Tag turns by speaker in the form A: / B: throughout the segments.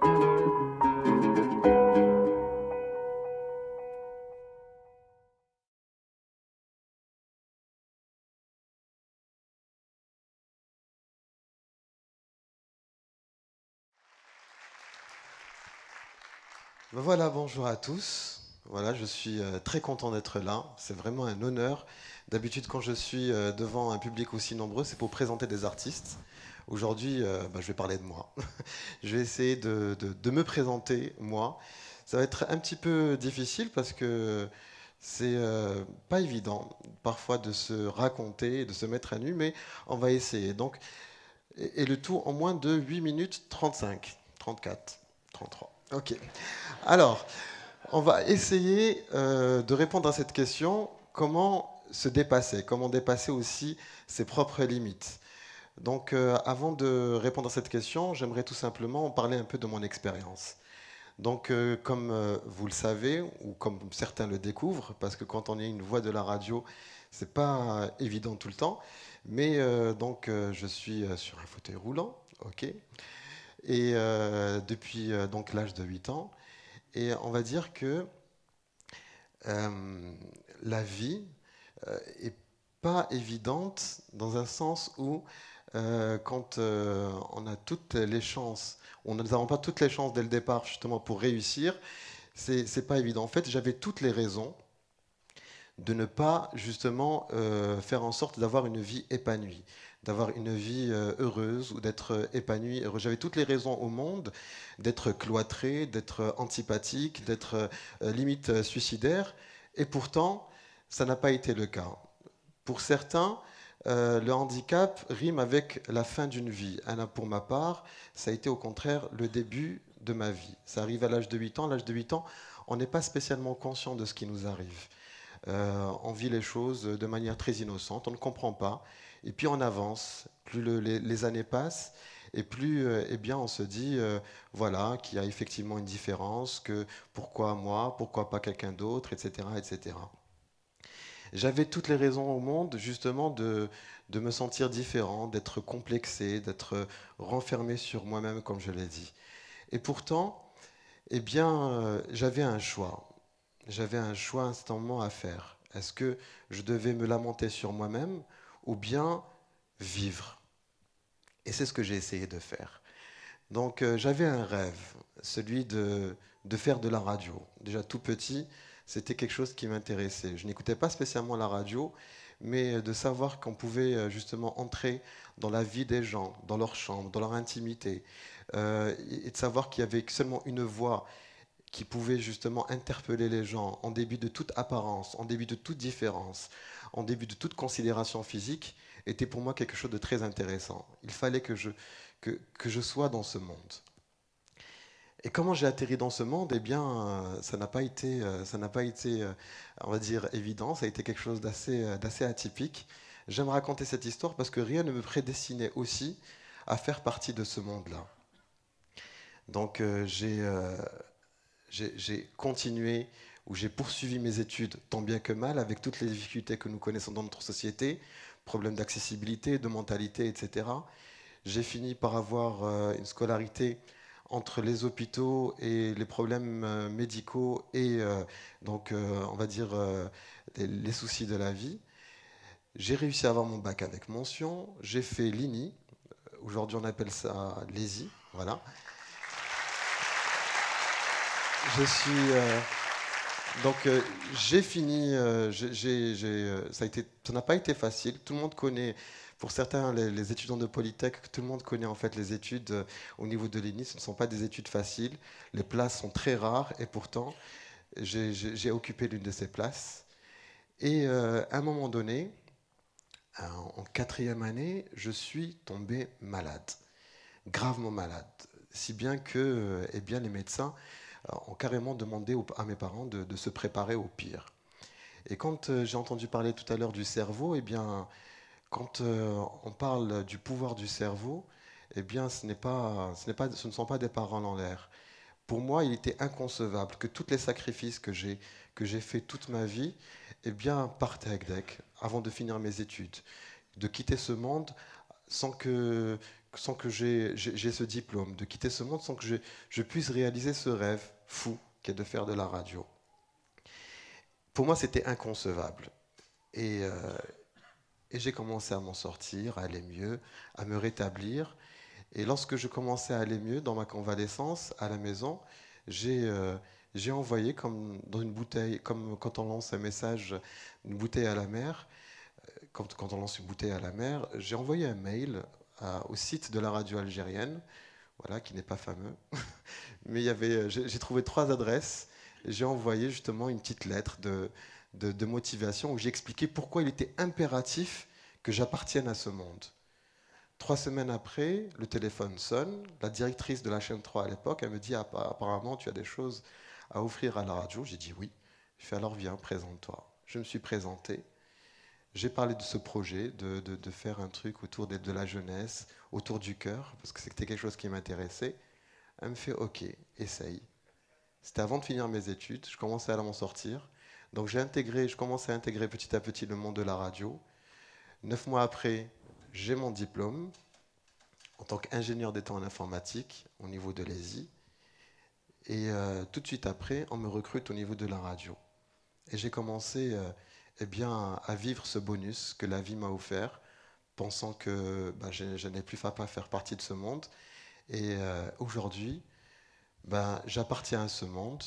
A: Ben voilà, bonjour à tous. Voilà, je suis très content d'être là. C'est vraiment un honneur. D'habitude, quand je suis devant un public aussi nombreux, c'est pour présenter des artistes. Aujourd'hui, je vais parler de moi. Je vais essayer de me présenter, moi. Ça va être un petit peu difficile parce que c'est pas évident parfois de se raconter, de se mettre à nu, mais on va essayer. Donc, et le tout en moins de 8 minutes 35, 34, 33. Ok. Alors, on va essayer de répondre à cette question, comment se dépasser, comment dépasser aussi ses propres limites. Donc, avant de répondre à cette question, j'aimerais tout simplement parler un peu de mon expérience. Donc, comme vous le savez, ou comme certains le découvrent, parce que quand on est une voix de la radio, c'est pas évident tout le temps, mais je suis sur un fauteuil roulant, ok, et depuis donc l'âge de 8 ans, et on va dire que euh, la vie est pas évidente dans un sens où quand on a toutes les chances, on nous n'avons pas toutes les chances dès le départ justement pour réussir, c'est pas évident. En fait, j'avais toutes les raisons de ne pas justement faire en sorte d'avoir une vie épanouie, d'avoir une vie heureuse ou d'être épanoui, heureux. J'avais toutes les raisons au monde d'être cloîtré, d'être antipathique, d'être limite suicidaire, et pourtant, ça n'a pas été le cas. Pour certains, le handicap rime avec la fin d'une vie. Anna, pour ma part, ça a été au contraire le début de ma vie. Ça arrive à l'âge de 8 ans. À l'âge de 8 ans, on n'est pas spécialement conscient de ce qui nous arrive. On vit les choses de manière très innocente, on ne comprend pas. Et puis on avance, plus les années passent, et plus eh bien, on se dit voilà, qu'il y a effectivement une différence, que pourquoi moi, pourquoi pas quelqu'un d'autre, etc., etc. J'avais toutes les raisons au monde justement de me sentir différent, d'être complexé, d'être renfermé sur moi-même, comme je l'ai dit. Et pourtant, eh bien, j'avais un choix. J'avais un choix instantanément à faire. Est-ce que je devais me lamenter sur moi-même ou bien vivre? Et c'est ce que j'ai essayé de faire. Donc j'avais un rêve, celui de faire de la radio. Déjà tout petit, c'était quelque chose qui m'intéressait. Je n'écoutais pas spécialement la radio, mais de savoir qu'on pouvait justement entrer dans la vie des gens, dans leur chambre, dans leur intimité, et de savoir qu'il y avait seulement une voix qui pouvait justement interpeller les gens en début de toute apparence, en début de toute différence, en début de toute considération physique, était pour moi quelque chose de très intéressant. Il fallait que je sois dans ce monde. Et comment j'ai atterri dans ce monde? Eh bien, ça n'a pas été, on va dire, évident. Ça a été quelque chose d'assez atypique. J'aime raconter cette histoire parce que rien ne me prédestinait aussi à faire partie de ce monde-là. Donc, j'ai continué ou j'ai poursuivi mes études tant bien que mal avec toutes les difficultés que nous connaissons dans notre société, problèmes d'accessibilité, de mentalité, etc. J'ai fini par avoir une scolarité entre les hôpitaux et les problèmes médicaux et on va dire les soucis de la vie. J'ai réussi à avoir mon bac avec mention. J'ai fait l'INI. Aujourd'hui, on appelle ça l'ESI. Voilà. Je suis j'ai fini, ça n'a pas été facile. Tout le monde connaît, pour certains, les étudiants de Polytech, tout le monde connaît en fait les études au niveau de l'ENI. Ce ne sont pas des études faciles. Les places sont très rares et pourtant, j'ai occupé l'une de ces places. Et à un moment donné, en quatrième année, je suis tombé malade, gravement malade, si bien que, eh bien, les médecins ont carrément demandé à mes parents de se préparer au pire. Et quand j'ai entendu parler tout à l'heure du cerveau, eh bien, quand on parle du pouvoir du cerveau, eh bien, ce ne sont pas des paroles en l'air. Pour moi, il était inconcevable que tous les sacrifices que j'ai fait toute ma vie, eh bien, partent avec deck avant de finir mes études, de quitter ce monde sans sans que j'ai ce diplôme, de quitter ce monde sans que je puisse réaliser ce rêve fou qui est de faire de la radio. Pour moi, c'était inconcevable. Et, euh, et j'ai commencé à m'en sortir, à aller mieux, à me rétablir. Et lorsque je commençais à aller mieux dans ma convalescence à la maison, j'ai j'ai envoyé comme dans une bouteille, comme quand on lance un message, une bouteille à la mer, quand on lance une bouteille à la mer, j'ai envoyé un mail au site de la radio algérienne, voilà, qui n'est pas fameux, mais j'ai trouvé 3 adresses. Et j'ai envoyé justement une petite lettre de motivation où j'ai expliqué pourquoi il était impératif que j'appartienne à ce monde. 3 semaines après, le téléphone sonne. La directrice de la chaîne 3 à l'époque, elle me dit apparemment tu as des choses à offrir à la radio. J'ai dit oui. Je fais alors viens, présente-toi. Je me suis présenté. J'ai parlé de ce projet, de faire un truc autour de la jeunesse, autour du cœur, parce que c'était quelque chose qui m'intéressait. Elle me fait ok, essaye. C'était avant de finir mes études, je commençais à m'en sortir. Donc je commençais à intégrer petit à petit le monde de la radio. 9 mois après, j'ai mon diplôme en tant qu'ingénieur d'état en informatique au niveau de l'ESI. Et tout de suite après, on me recrute au niveau de la radio. Et j'ai commencé eh bien, à vivre ce bonus que la vie m'a offert, pensant que je n'ai plus pas faire partie de ce monde. Et aujourd'hui, j'appartiens à ce monde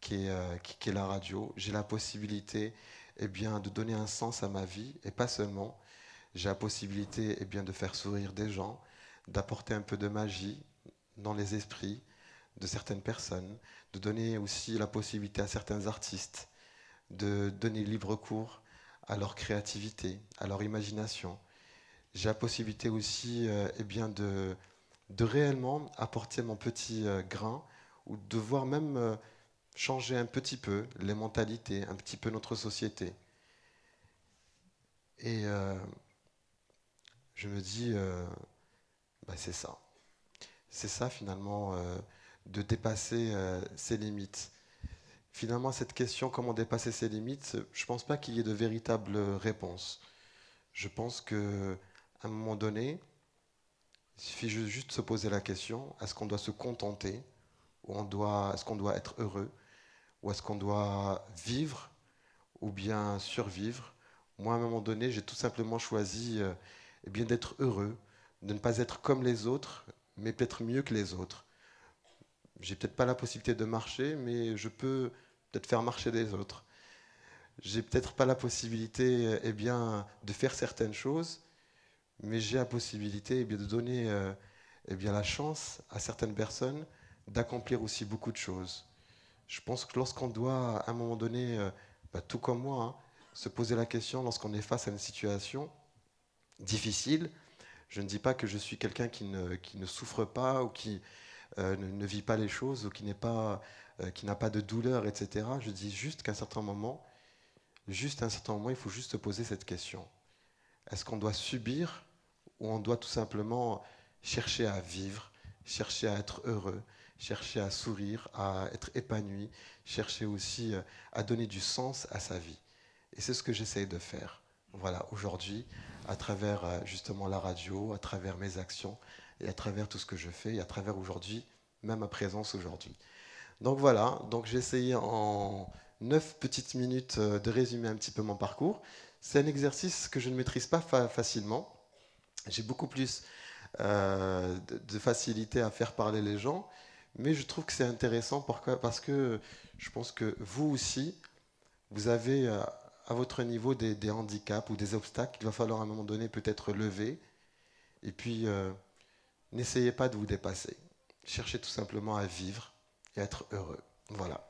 A: qui est la radio. J'ai la possibilité eh bien, de donner un sens à ma vie, et pas seulement. J'ai la possibilité eh bien, de faire sourire des gens, d'apporter un peu de magie dans les esprits de certaines personnes, de donner aussi la possibilité à certains artistes de donner libre cours à leur créativité, à leur imagination. J'ai la possibilité aussi eh bien, de réellement apporter mon petit grain ou de voir même changer un petit peu les mentalités, un petit peu notre société. Et je me dis, c'est ça. C'est ça finalement, de dépasser ses limites. Finalement, cette question, comment dépasser ses limites, je ne pense pas qu'il y ait de véritables réponses. Je pense qu'à un moment donné, il suffit juste de se poser la question, est-ce qu'on doit se contenter, ou est-ce qu'on doit être heureux, ou est-ce qu'on doit vivre, ou bien survivre. Moi, à un moment donné, j'ai tout simplement choisi eh bien, d'être heureux, de ne pas être comme les autres, mais peut-être mieux que les autres. J'ai peut-être pas la possibilité de marcher, mais je peux peut-être faire marcher les autres. J'ai peut-être pas la possibilité eh bien, de faire certaines choses, mais j'ai la possibilité eh bien, de donner eh bien, la chance à certaines personnes d'accomplir aussi beaucoup de choses. Je pense que lorsqu'on doit, à un moment donné, tout comme moi, hein, se poser la question lorsqu'on est face à une situation difficile, je ne dis pas que je suis quelqu'un qui ne souffre pas ou qui ne vit pas les choses ou qui n'a pas de douleur, etc. Je dis juste qu'à un certain moment, il faut juste se poser cette question. Est-ce qu'on doit subir ou on doit tout simplement chercher à vivre, chercher à être heureux, chercher à sourire, à être épanoui, chercher aussi à donner du sens à sa vie. Et c'est ce que j'essaye de faire. Voilà, aujourd'hui, à travers justement la radio, à travers mes actions et à travers tout ce que je fais et à travers aujourd'hui, même ma présence aujourd'hui. Donc voilà, donc j'ai essayé en 9 petites minutes de résumer un petit peu mon parcours. C'est un exercice que je ne maîtrise pas facilement. J'ai beaucoup plus de facilité à faire parler les gens, mais je trouve que c'est intéressant parce que je pense que vous aussi, vous avez à votre niveau des handicaps ou des obstacles qu'il va falloir à un moment donné peut-être lever. Et puis, n'essayez pas de vous dépasser. Cherchez tout simplement à vivre et à être heureux. Voilà.